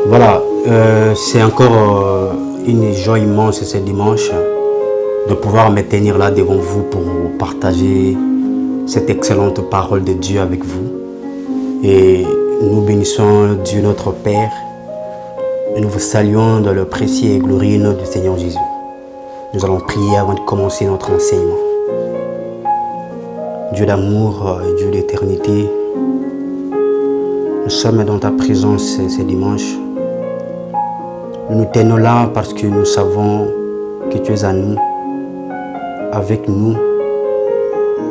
Voilà, c'est encore une joie immense ce dimanche de pouvoir me tenir là devant vous pour partager cette excellente parole de Dieu avec vous. Et nous bénissons Dieu notre Père et nous vous saluons dans le précieux et glorieux nom du Seigneur Jésus. Nous allons prier avant de commencer notre enseignement. Dieu d'amour, Dieu d'éternité, nous sommes dans ta présence ce dimanche. Nous nous tenons là parce que nous savons que tu es à nous, avec nous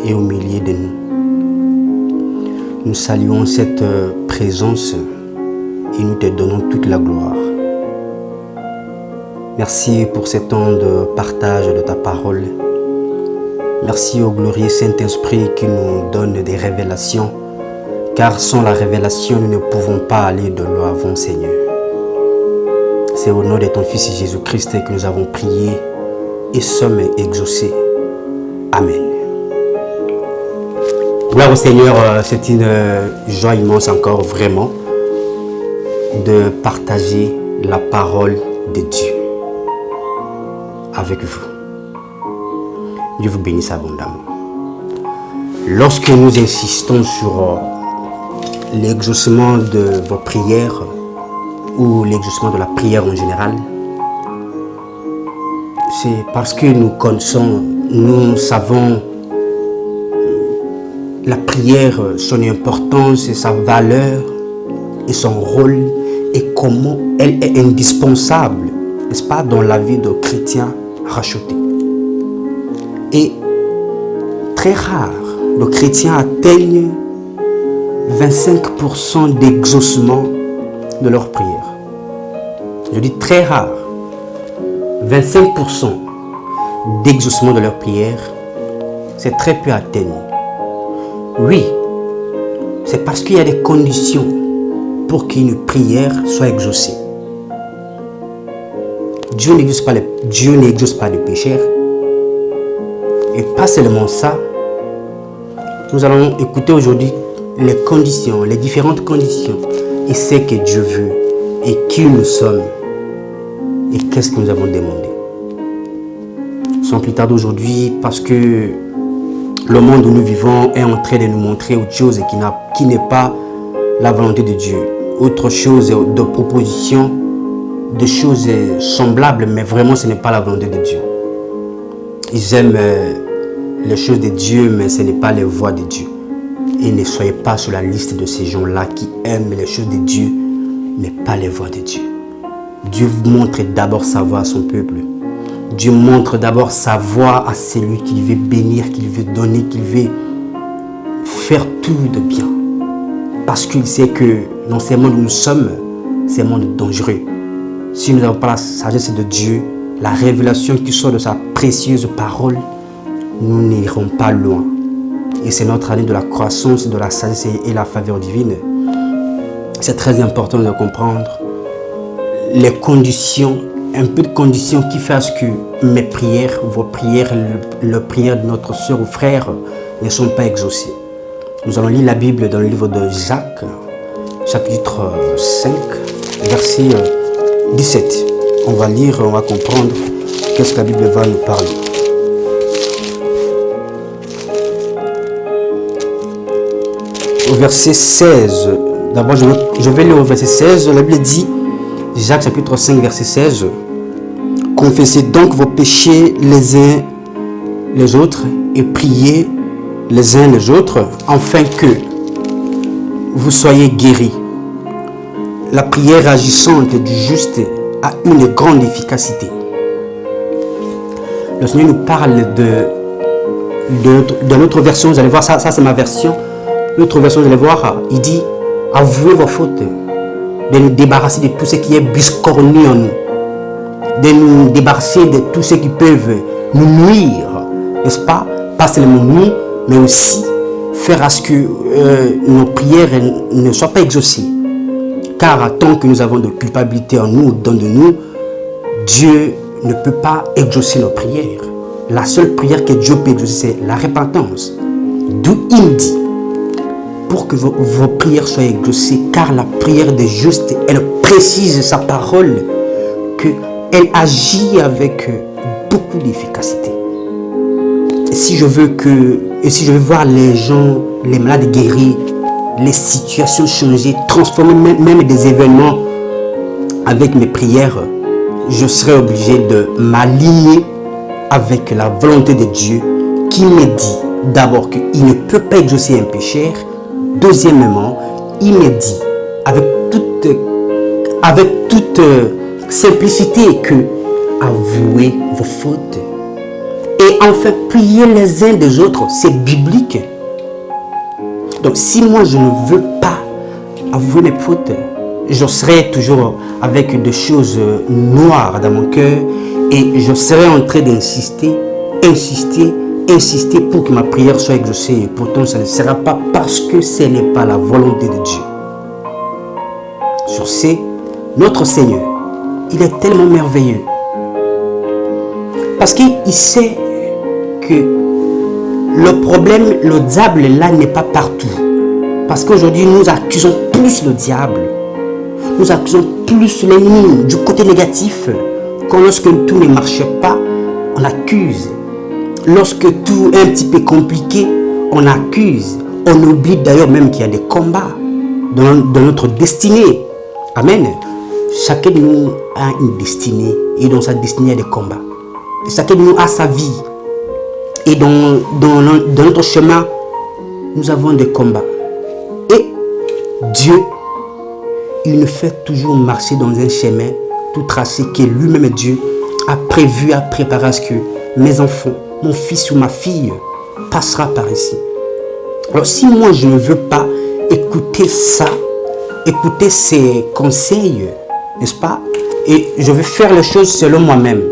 et au milieu de nous. Nous saluons cette présence et nous te donnons toute la gloire. Merci pour ce temps de partage de ta parole. Merci au glorieux Saint-Esprit qui nous donne des révélations, car sans la révélation, nous ne pouvons pas aller de l'avant, Seigneur. C'est au nom de ton Fils Jésus-Christ que nous avons prié et sommes exaucés. Amen. Gloire au Seigneur, c'est une joie immense encore vraiment de partager la parole de Dieu avec vous. Dieu vous bénisse abondamment. Lorsque nous insistons sur l'exaucement de vos prières ou l'exaucement de la prière en général, c'est parce que nous connaissons, nous savons la prière, son importance et sa valeur et son rôle et comment elle est indispensable, n'est-ce pas, dans la vie de chrétiens rachetés. Et très rare, les chrétiens atteignent 25% d'exaucement de leur prière. Je dis très rare. 25% d'exaucement de leur prière, c'est très peu atteint. Oui, c'est parce qu'il y a des conditions pour qu'une prière soit exaucée. Dieu n'exauce pas les pécheurs. Et pas seulement ça, nous allons écouter aujourd'hui les conditions, les différentes conditions et ce que Dieu veut et qui nous sommes et qu'est-ce que nous avons demandé. Sans plus tarder aujourd'hui, parce que le monde où nous vivons est en train de nous montrer autre chose qui n'est pas la volonté de Dieu. Autre chose de propositions, de choses semblables, mais vraiment ce n'est pas la volonté de Dieu. Ils aiment les choses de Dieu, mais ce n'est pas les voies de Dieu. Et ne soyez pas sur la liste de ces gens-là qui aiment les choses de Dieu, mais pas les voies de Dieu. Dieu montre d'abord sa voix à son peuple. Dieu montre d'abord sa voix à celui qu'il veut bénir, qu'il veut donner, qu'il veut faire tout de bien. Parce qu'il sait que dans ce monde où nous sommes, c'est un monde dangereux. Si nous n'avons pas la sagesse de Dieu, la révélation qui sort de sa précieuse parole, nous n'irons pas loin. Et c'est notre année de la croissance, de la sagesse et la faveur divine. C'est très important de comprendre les conditions, un peu de conditions qui font que mes prières, vos prières, les prières de notre soeur ou frère ne sont pas exaucées. Nous allons lire la Bible dans le livre de Jacques, chapitre 5, verset 17. On va lire, on va comprendre qu'est-ce que la Bible va nous parler. Au verset 16, d'abord je vais lire au verset 16, la Bible dit, Jacques chapitre 5 verset 16, « Confessez donc vos péchés les uns les autres et priez les uns les autres, afin que vous soyez guéris. La prière agissante du juste a une grande efficacité. » Le Seigneur nous parle de notre version, vous allez voir, ça c'est ma version. L'autre version, vous allez voir, il dit, avouez vos fautes, de nous débarrasser de tout ce qui est biscornu en nous, de nous débarrasser de tout ce qui peuvent nous nuire, n'est-ce pas? Pas seulement nous, mais aussi faire à ce que nos prières ne soient pas exaucées. Car tant que nous avons de culpabilité en nous, dans de nous, Dieu ne peut pas exaucer nos prières. La seule prière que Dieu peut exaucer, c'est la repentance. D'où il dit, pour que vos prières soient exaucées, car la prière des justes, elle précise sa parole, qu'elle agit avec beaucoup d'efficacité. Si je veux voir les gens, les malades guéris, les situations changer, transformer même des événements avec mes prières, je serai obligé de m'aligner avec la volonté de Dieu qui me dit d'abord qu'il ne peut pas exaucer un pécheur. Deuxièmement, il me dit avec toute simplicité que avouez vos fautes. Et enfin, prier les uns des autres, c'est biblique. Donc si moi je ne veux pas avouer mes fautes, je serai toujours avec des choses noires dans mon cœur et je serai en train d'insister pour que ma prière soit exaucée. Et pourtant, ça ne sera pas parce que ce n'est pas la volonté de Dieu. Sur ce, notre Seigneur, il est tellement merveilleux. Parce qu'il sait que le problème, le diable là n'est pas partout. Parce qu'aujourd'hui, nous accusons plus le diable. Nous accusons plus l'ennemi du côté négatif. Quand lorsque tout ne marche pas, on accuse. Lorsque tout est un petit peu compliqué, on accuse. On oublie d'ailleurs même qu'il y a des combats dans notre destinée. Amen. Chacun de nous a une destinée. Et dans sa destinée, il y a des combats. Et chacun de nous a sa vie. Et dans notre chemin, nous avons des combats. Et Dieu, il nous fait toujours marcher dans un chemin tout tracé que lui-même Dieu a prévu, a préparé à ce que mes enfants, mon fils ou ma fille passera par ici. Alors si moi je ne veux pas écouter ça, écouter ces conseils, n'est-ce pas? Et je veux faire les choses selon moi-même.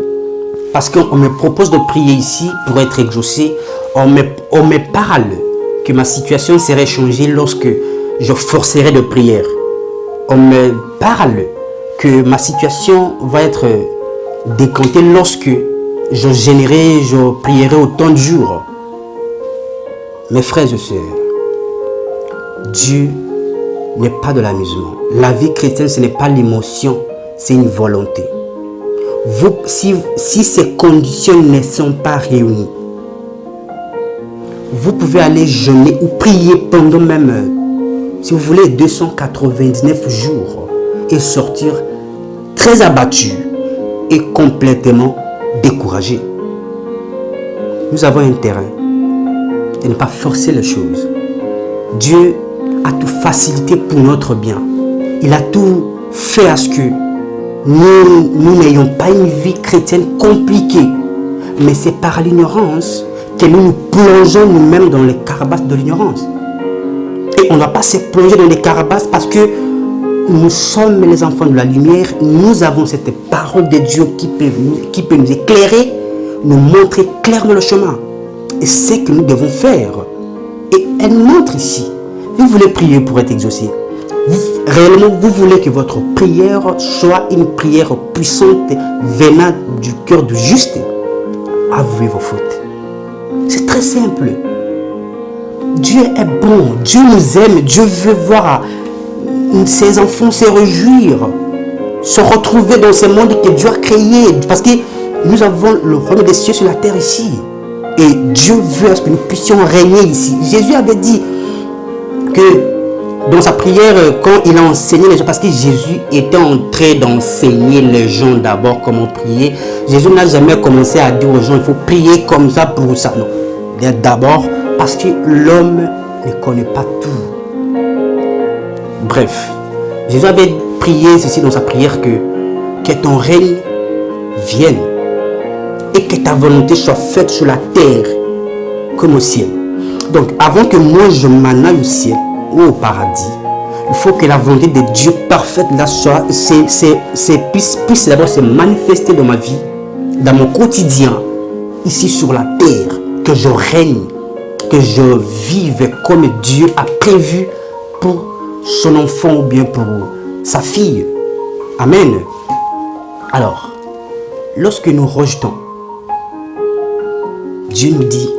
Parce qu'on me propose de prier ici pour être exaucé. On me parle que ma situation serait changée lorsque je forcerai de prière. On me parle que ma situation va être décantée lorsque je prierai autant de jours. Mes frères et sœurs, Dieu n'est pas de l'amusement. La vie chrétienne, ce n'est pas l'émotion, c'est une volonté. Si ces conditions ne sont pas réunies, vous pouvez aller jeûner ou prier pendant même, si vous voulez, 299 jours et sortir très abattu et complètement découragé. Nous avons intérêt de ne pas forcer les choses. Dieu a tout facilité pour notre bien. Il a tout fait à ce que nous n'ayons pas une vie chrétienne compliquée. Mais c'est par l'ignorance que nous nous plongeons nous-mêmes dans les carabasses de l'ignorance. Et on ne va pas se plonger dans les carabasses parce que nous sommes les enfants de la lumière. Nous avons cette parole de Dieu qui peut nous éclairer, nous montrer clairement le chemin. Et c'est ce que nous devons faire. Et elle montre ici. Vous voulez prier pour être exaucé. Réellement, vous voulez que votre prière soit une prière puissante venant du cœur du juste. Avouez vos fautes. C'est très simple. Dieu est bon. Dieu nous aime. Dieu veut voir ses enfants se réjouir, se retrouver dans ce monde que Dieu a créé. Parce que nous avons le royaume des cieux sur la terre ici. Et Dieu veut que nous puissions régner ici. Jésus avait dit que dans sa prière, quand il a enseigné les gens, parce que Jésus était en train d'enseigner les gens d'abord comment prier. Jésus n'a jamais commencé à dire aux gens, il faut prier comme ça pour ça. Non. D'abord, parce que l'homme ne connaît pas tout. Bref, Jésus avait prié ceci dans sa prière que ton règne vienne et que ta volonté soit faite sur la terre comme au ciel. Donc, avant que moi je m'en aille au ciel, au paradis, il faut que la volonté de Dieu parfaite là soit, puisse d'abord se manifester dans ma vie, dans mon quotidien, ici sur la terre, que je règne, que je vive comme Dieu a prévu pour son enfant ou bien pour sa fille. Amen. Alors, lorsque nous rejetons, Dieu nous dit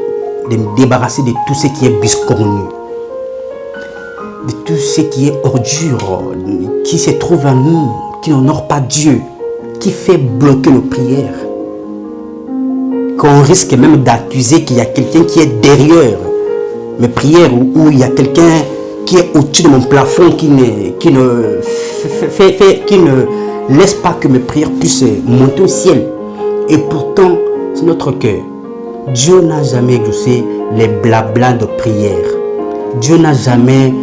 de nous débarrasser de tout ce qui est biscornu, de tout ce qui est ordure, qui se trouve en nous, qui n'honore pas Dieu, qui fait bloquer nos prières. Qu'on risque même d'accuser qu'il y a quelqu'un qui est derrière mes prières ou il y a quelqu'un qui est au-dessus de mon plafond qui ne laisse pas que mes prières puissent monter au ciel. Et pourtant, c'est notre cœur. Dieu n'a jamais exaucé les blablas de prière. Dieu n'a jamais...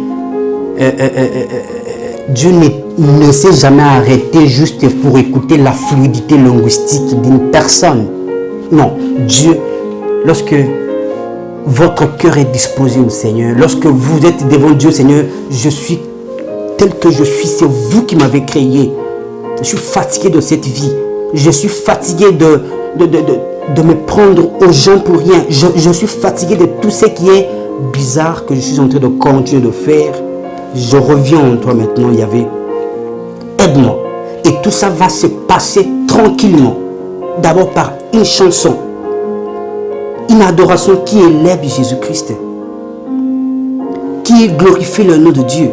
Dieu ne s'est jamais arrêté juste pour écouter la fluidité linguistique d'une personne. Non, Dieu, lorsque votre cœur est disposé au Seigneur, lorsque vous êtes devant Dieu, Seigneur, je suis tel que je suis, c'est vous qui m'avez créé. Je suis fatigué de cette vie. Je suis fatigué de me prendre aux gens pour rien. Je suis fatigué de tout ce qui est bizarre que je suis en train de continuer de faire. Je reviens en toi maintenant, Yahvé. Aide-moi. Et tout ça va se passer tranquillement. D'abord par une chanson. Une adoration qui élève Jésus-Christ. Qui glorifie le nom de Dieu.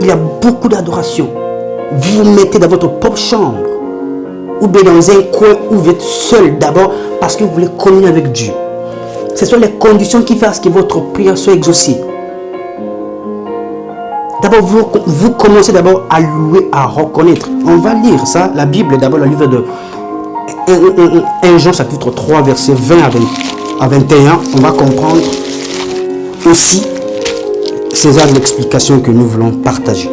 Il y a beaucoup d'adoration. Vous vous mettez dans votre propre chambre. Ou bien dans un coin où vous êtes seul d'abord parce que vous voulez communier avec Dieu. Ce sont les conditions qui font que votre prière soit exaucée. D'abord, vous commencez d'abord à louer, à reconnaître. On va lire ça, la Bible, d'abord le livre de 1 Jean chapitre 3, verset 20 à 21. On va comprendre aussi ces l'explication que nous voulons partager.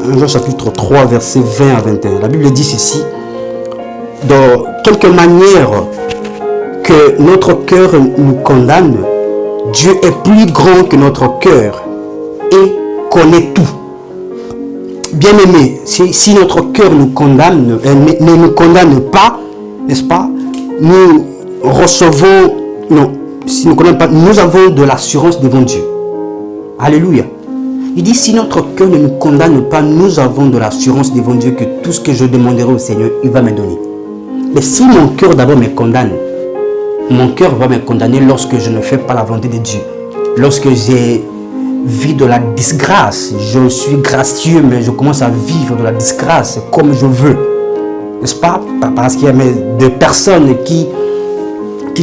1 Jean chapitre 3, verset 20 à 21. La Bible dit ceci. De quelque manière que notre cœur nous condamne, Dieu est plus grand que notre cœur et connaît tout. Bien-aimés, si notre cœur nous condamne, ne nous condamne pas, n'est-ce pas, nous recevons, non, si nous ne condamne pas, nous avons de l'assurance devant Dieu. Alléluia. Il dit, si notre cœur ne nous condamne pas, nous avons de l'assurance devant Dieu que tout ce que je demanderai au Seigneur, il va me donner. Mais si mon cœur d'abord me condamne, mon cœur va me condamner lorsque je ne fais pas la volonté de Dieu. Lorsque j'ai vu de la disgrâce, je suis gracieux, mais je commence à vivre de la disgrâce comme je veux. N'est-ce pas? Parce qu'il y a des personnes qui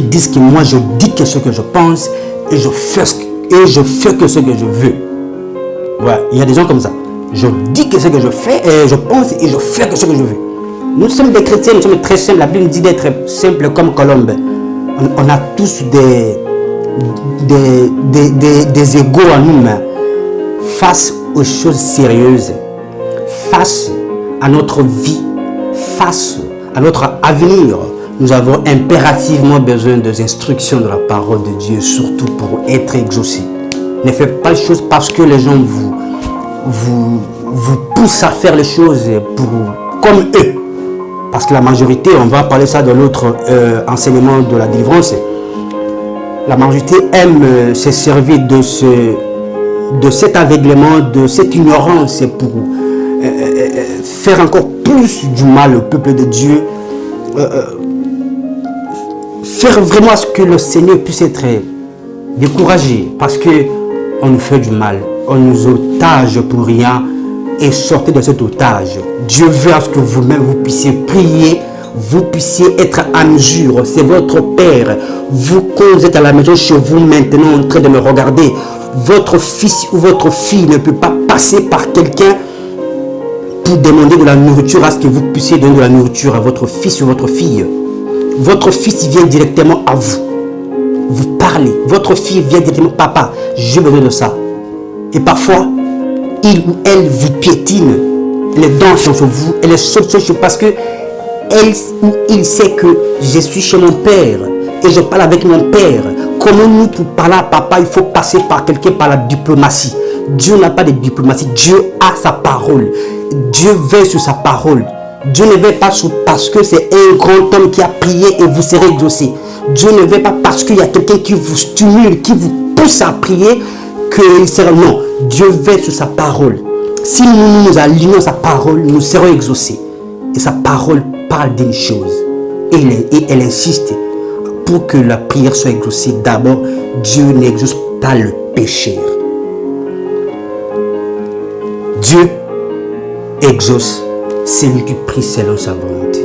disent que moi je dis que ce que je pense et je fais que ce que je veux. Ouais, il y a des gens comme ça. Je dis que ce que je fais et je pense et je fais que ce que je veux. Nous sommes des chrétiens, nous sommes très simples. La Bible dit d'être simple comme colombe. On a tous des égos en nous, mais face aux choses sérieuses, face à notre vie, face à notre avenir, nous avons impérativement besoin des instructions de la parole de Dieu, surtout pour être exaucés. Ne faites pas les choses parce que les gens vous poussent à faire les choses comme eux. Parce que la majorité, on va parler ça dans l'autre enseignement de la délivrance, la majorité aime se servir de cet aveuglement, de cette ignorance pour faire encore plus du mal au peuple de Dieu, faire vraiment à ce que le Seigneur puisse être découragé parce qu'on nous fait du mal, on nous otage pour rien. Et sortez de cet otage. Dieu veut à ce que vous-même vous puissiez prier, vous puissiez être à mesure. C'est votre Père. Vous, quand vous êtes à la maison chez vous maintenant en train de me regarder, votre fils ou votre fille ne peut pas passer par quelqu'un pour demander de la nourriture à ce que vous puissiez donner de la nourriture à votre fils ou votre fille. Votre fils vient directement à vous. Vous parlez. Votre fille vient directement, papa, j'ai besoin de ça. Et parfois, il ou elle vous piétine, les dents sont sur vous, elle est sur vous parce que elle ou il sait que je suis chez mon père et je parle avec mon père. Comment nous, pour parler à papa, il faut passer par quelqu'un par la diplomatie. Dieu n'a pas de diplomatie, Dieu a sa parole. Dieu veille sur sa parole. Dieu ne veille pas parce que c'est un grand homme qui a prié et vous serez exaucé. Dieu ne veille pas parce qu'il y a quelqu'un qui vous stimule, qui vous pousse à prier, qu'il sera. Non, Dieu veille sur sa parole. Si nous nous alignons à sa parole, nous serons exaucés. Et sa parole parle d'une chose. Et elle insiste pour que la prière soit exaucée. D'abord, Dieu n'exauce pas le pécheur. Dieu exauce celui qui prie selon sa volonté.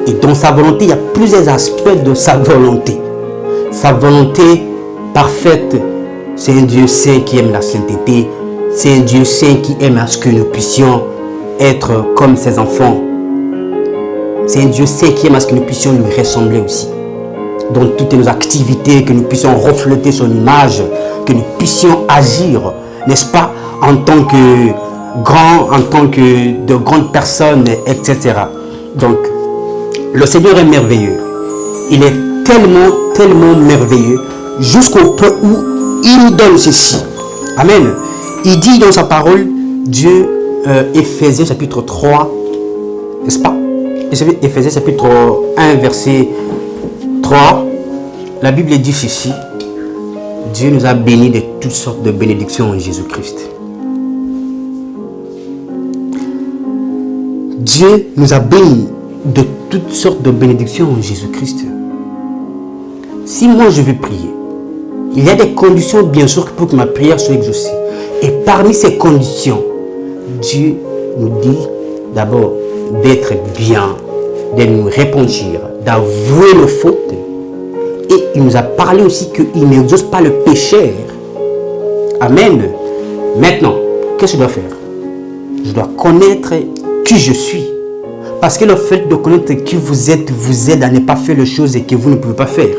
Et dans sa volonté, il y a plusieurs aspects de sa volonté. Sa volonté parfaite, c'est un Dieu saint qui aime la sainteté. C'est un Dieu saint qui aime à ce que nous puissions être comme ses enfants. C'est un Dieu saint qui aime à ce que nous puissions lui ressembler aussi. Dans toutes nos activités, que nous puissions refléter son image, que nous puissions agir, n'est-ce pas, en tant que grands, en tant que de grandes personnes, etc. Donc, le Seigneur est merveilleux. Il est tellement, tellement merveilleux, jusqu'au point où il nous donne ceci. Amen. Il dit dans sa parole, Dieu, Éphésiens chapitre 3, n'est-ce pas? Éphésiens chapitre 1, verset 3, la Bible dit ceci: Dieu nous a bénis de toutes sortes de bénédictions en Jésus-Christ. Dieu nous a bénis de toutes sortes de bénédictions en Jésus-Christ. Si moi je veux prier, il y a des conditions bien sûr pour que ma prière soit exaucée. Et parmi ces conditions, Dieu nous dit d'abord d'être bien, de nous repentir, d'avouer nos fautes. Et il nous a parlé aussi qu'il n'exauce pas le pécheur. Amen. Maintenant, qu'est-ce que je dois faire? Je dois connaître qui je suis. Parce que le fait de connaître qui vous êtes vous aide à ne pas faire les choses que vous ne pouvez pas faire.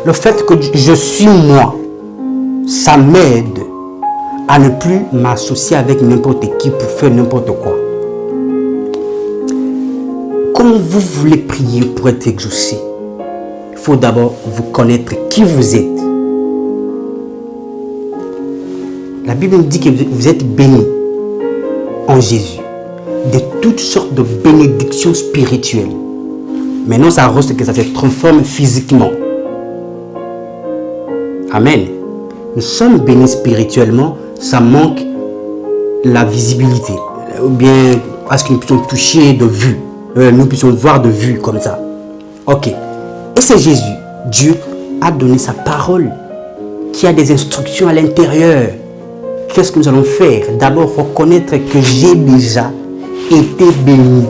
Le fait que je suis moi, ça m'aide à ne plus m'associer avec n'importe qui pour faire n'importe quoi. Quand vous voulez prier pour être exaucé, il faut d'abord vous connaître qui vous êtes. La Bible nous dit que vous êtes bénis en Jésus de toutes sortes de bénédictions spirituelles. Maintenant, ça reste que ça se transforme physiquement. Amen. Nous sommes bénis spirituellement, ça manque la visibilité, ou bien à ce que nous puissions toucher de vue, nous puissions voir de vue comme ça. Ok. Et c'est Jésus. Dieu a donné sa parole, qui a des instructions à l'intérieur. Qu'est-ce que nous allons faire? D'abord, reconnaître que j'ai déjà été béni.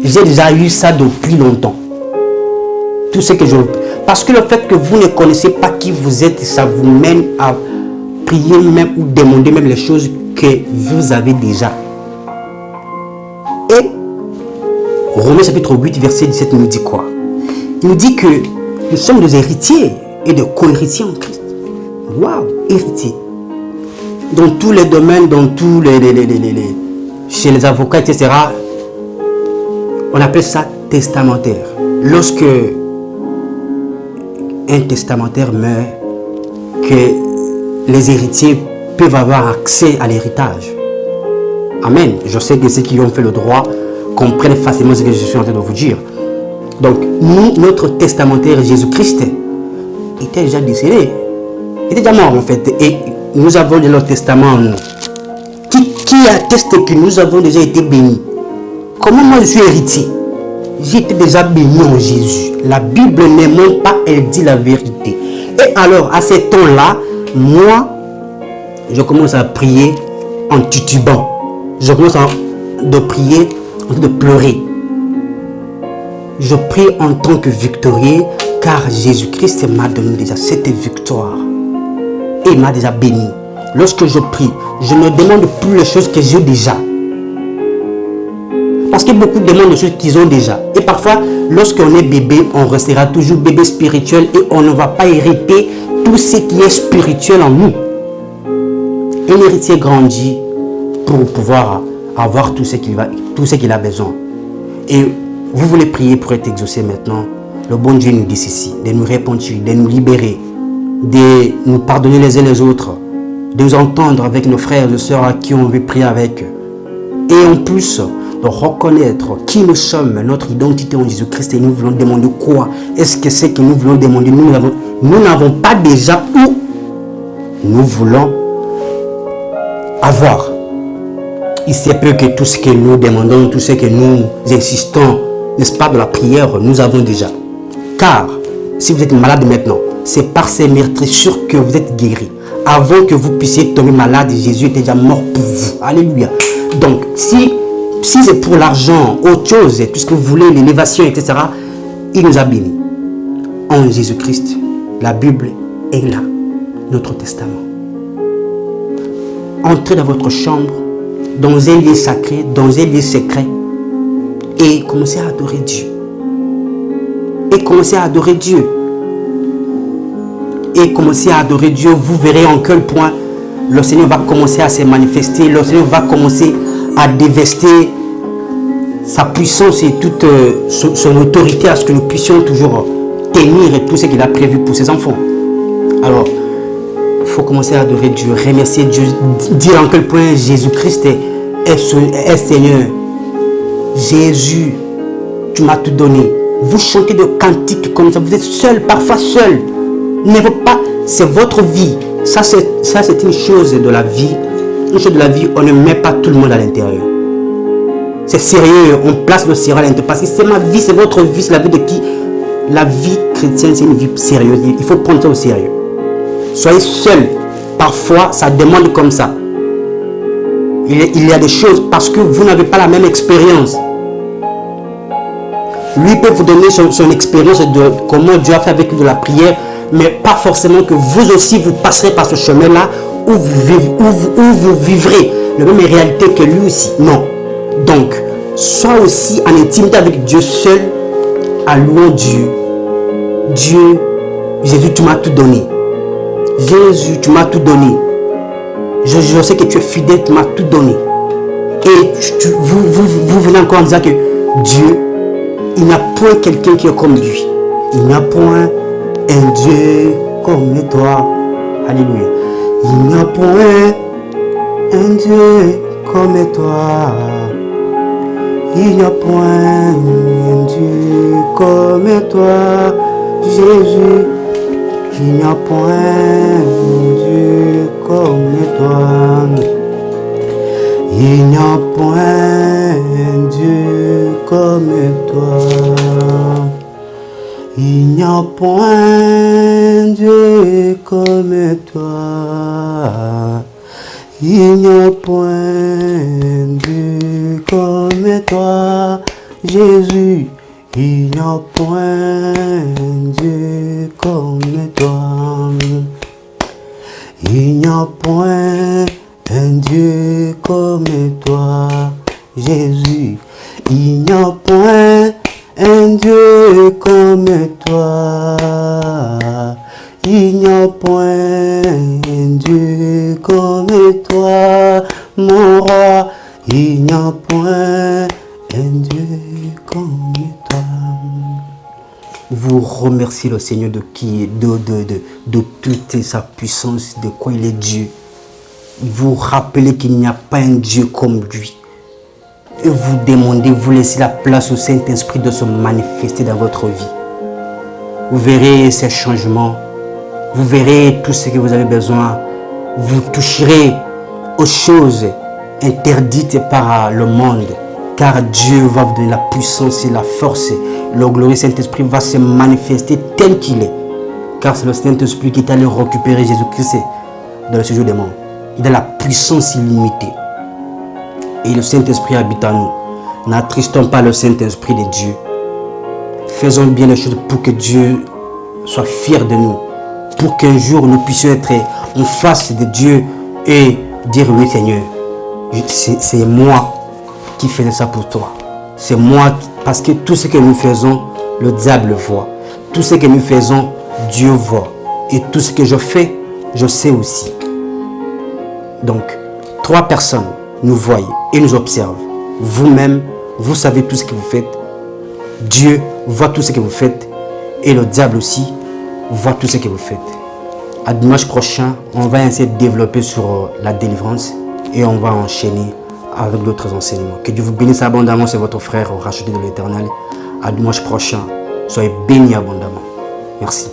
J'ai déjà eu ça depuis longtemps. Tout ce que je... Parce que le fait que vous ne connaissez pas qui vous êtes, ça vous mène à prier même ou demander même les choses que vous avez déjà. Et Romains chapitre 8, verset 17 nous dit quoi? Il nous dit que nous sommes des héritiers et des co-héritiers en Christ. Waouh, héritiers. Dans tous les domaines, dans tous chez les avocats, etc., on appelle ça testamentaire. Lorsque un testamentaire meurt, que les héritiers peuvent avoir accès à l'héritage. Amen. Je sais que ceux qui ont fait le droit comprennent facilement ce que je suis en train de vous dire. Donc, nous, notre testamentaire Jésus-Christ était déjà décédé. Il était déjà mort en fait. Et nous avons de notre testament qui atteste que nous avons déjà été bénis. Comment moi je suis héritier? J'ai été déjà béni en Jésus. La Bible ne ment pas, elle dit la vérité. Et alors, à ce temps-là, moi, je commence à prier en titubant. Je commence à prier en train de pleurer. Je prie en tant que victorieux, car Jésus-Christ m'a donné déjà cette victoire. Et il m'a déjà béni. Lorsque je prie, je ne demande plus les choses que j'ai déjà. Parce que beaucoup demandent des choses qu'ils ont déjà. Et parfois, lorsqu'on est bébé, on restera toujours bébé spirituel et on ne va pas hériter tout ce qui est spirituel en nous. Un héritier grandit pour pouvoir avoir tout ce qu'il a besoin. Et vous voulez prier pour être exaucé maintenant. Le bon Dieu nous dit ceci, de nous repentir, de nous libérer, de nous pardonner les uns les autres, de nous entendre avec nos frères et sœurs à qui on veut prier avec eux. Et en plus, de reconnaître qui nous sommes, notre identité en Jésus-Christ, et nous voulons demander quoi? Est-ce que c'est que nous voulons demander? Nous n'avons pas déjà où nous voulons avoir. Il se peut que tout ce que nous demandons, tout ce que nous insistons, n'est-ce pas, de la prière, nous avons déjà. Car si vous êtes malade maintenant, c'est par ces meurtrissures que vous êtes guéri. Avant que vous puissiez tomber malade, Jésus était déjà mort pour vous. Alléluia. Donc, si c'est pour l'argent, autre chose, tout ce que vous voulez, l'élévation, etc., il nous a bénis. En Jésus-Christ, la Bible est là, notre testament. Entrez dans votre chambre, dans un lieu sacré, dans un lieu secret, et commencez à adorer Dieu. Et commencez à adorer Dieu. Et commencez à adorer Dieu. Vous verrez en quel point le Seigneur va commencer à se manifester. Le Seigneur va commencer à dévester sa puissance et toute son autorité à ce que nous puissions toujours tenir et tout ce qu'il a prévu pour ses enfants. Alors, il faut commencer à adorer Dieu, remercier Dieu, dire en quel point Jésus-Christ est Seigneur. Jésus, tu m'as tout donné. Vous chantez de cantiques comme ça, vous êtes seul, parfois seul. N'aimez pas, c'est votre vie. Ça c'est une chose de la vie. Une chose de la vie, on ne met pas tout le monde à l'intérieur. C'est sérieux, on place le sérieux à l'intérieur. Parce que c'est ma vie, c'est votre vie, c'est la vie de qui? La vie chrétienne, c'est une vie sérieuse. Il faut prendre ça au sérieux. Soyez seul. Parfois, ça demande comme ça. Il y a des choses parce que vous n'avez pas la même expérience. Lui peut vous donner son expérience de comment Dieu a fait avec de la prière, mais pas forcément que vous aussi vous passerez par ce chemin-là où vous vivrez la même réalité que lui aussi. Non. Donc, sois aussi en intimité avec Dieu seul, en louant Dieu. Dieu, Jésus, tu m'as tout donné. Jésus, tu m'as tout donné. Je sais que tu es fidèle, tu m'as tout donné. Et vous venez encore en disant que Dieu, il n'y a point quelqu'un qui est comme lui. Il n'y a point un Dieu comme toi. Alléluia. Il n'y a point un Dieu comme toi. Il n'y a point un Dieu comme toi, Jésus. Il n'y a point un Dieu comme toi. Il n'y a point un Dieu comme toi. Il n'y a point un Dieu comme toi. Il n'y a point un Dieu comme toi, Jésus. Il n'y a point un Dieu comme toi. Il n'y a point un Dieu comme toi, Jésus. Il n'y a point un Dieu comme toi. Il n'y a point un Dieu comme toi, mon roi. Il n'y a point un Dieu comme toi. Vous remerciez le Seigneur de toute sa puissance, de quoi il est Dieu. Vous rappelez qu'il n'y a pas un Dieu comme lui. Et vous demandez, vous laissez la place au Saint-Esprit de se manifester dans votre vie. Vous verrez ces changements. Vous verrez tout ce que vous avez besoin. Vous toucherez aux choses interdites par le monde. Car Dieu va vous donner la puissance et la force. Le glorieux Saint-Esprit va se manifester tel qu'il est. Car c'est le Saint-Esprit qui est allé récupérer Jésus-Christ dans le séjour des morts. Il a la puissance illimitée. Et le Saint-Esprit habite en nous. N'attristons pas le Saint-Esprit de Dieu. Faisons bien les choses pour que Dieu soit fier de nous. Pour qu'un jour nous puissions être en face de Dieu et dire oui Seigneur, c'est moi qui faisais ça pour toi. C'est moi, parce que tout ce que nous faisons, le diable voit. Tout ce que nous faisons, Dieu voit. Et tout ce que je fais, je sais aussi. Donc, 3 personnes nous voient et nous observent. Vous-même, vous savez tout ce que vous faites. Dieu voit tout ce que vous faites. Et le diable aussi voit tout ce que vous faites. À dimanche prochain, on va essayer de développer sur la délivrance. Et on va enchaîner avec d'autres enseignements. Que Dieu vous bénisse abondamment. C'est votre frère racheté de l'Éternel. À dimanche prochain. Soyez bénis abondamment. Merci.